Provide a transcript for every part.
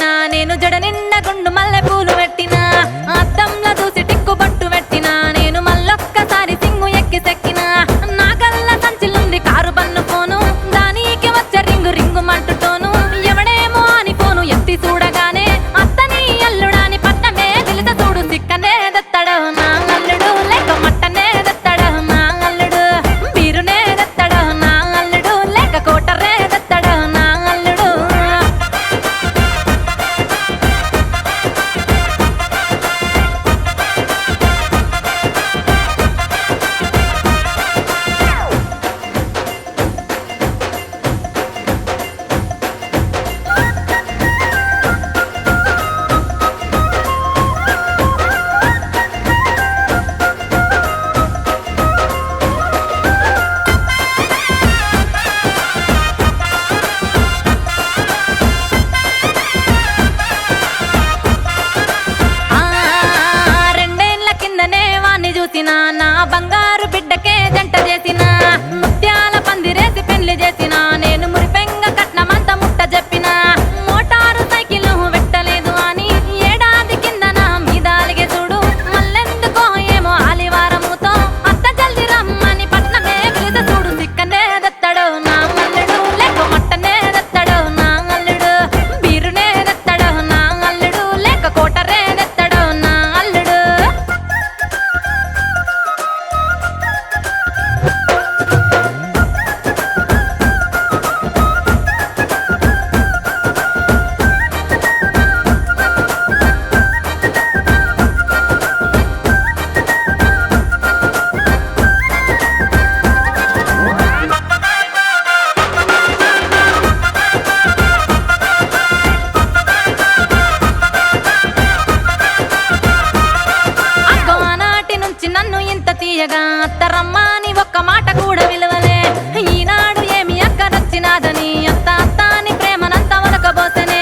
పెట్టినా నేను జడ నిండా గుండు మల్లె పూలు పెట్టినా అద్దంలో చూసి టిక్కు బట్టు పెట్టినా నేను మళ్ళొక్కసారి సింగు ఎక్కి సెక్కినా నా కళ్ళ సంచిలుంది కారు బన్ను ఫోను దానికి వచ్చే రింగు రింగు మంటుతోను ఎవడేమో అని ఫోను ఎత్తి చూడగానే అత్తని అల్లుడాని పట్టమే తెలిస చూడు సిక్కనే దత్తడు నా అల్లుడు లేక మట్టనే దత్తడు నా అల్లుడు బీరునే దత్తడు నా అల్లుడు లేక కోటరే దత్తడు నా అల్లుడు చూసినా నా బంగారు బిడ్డకే జంట చేసిన ముత్యాల పందిరేసి పెళ్లి చేసిన నేను మురిపెంగ కట్నమంత ముట్ట చెప్పిన మోటారు సైకిల్ పెట్టలేదు అని ఏడాది కింద నా మీద అలిగే చూడు మళ్ళెందుకో ఏమో ఆలివారముతో అత్త జల్ది రమ్మని పట్నమే పిలిత చూడు సిక్కనే దత్తడు నా అల్లుడు లేక మట్టనే దత్తడు నా అల్లుడు బీరునే దత్తడు నా అల్లుడు లేక కోటరే దత్తడు నా అల్లుడు నన్ను ఇంత తీయగా అత్తరమ్మాని ఒక్క మాట కూడా విలువలే ఈనాడు ఏమి అక్క నచ్చినాదని అత్త అత్త అని ప్రేమనంతా వలకబోసనే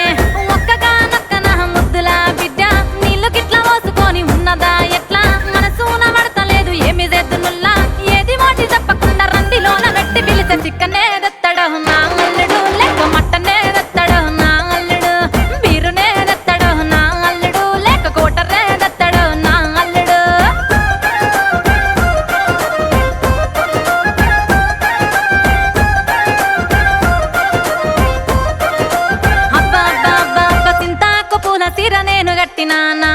ఒక్కగా నక్కన ముద్దుల బిడ్డ నీళ్ళు గిట్లా పోసుకొని ఉన్నదా ఎట్లా మనసూన పడతలేదు ఏమి చేద్దునుల్లా ఏది వాటి చెప్పకుండా రందిలోన గట్టి పిలిచ చిక్కనే దత్తడు నా అల్లుడు లేక మట్టనే దత్తడు నా అల్లుడు బీరునే దత్తడు నా అల్లుడు లేక కోటరే దత్తడు నా అల్లుడు సిర నేను గట్టినా నా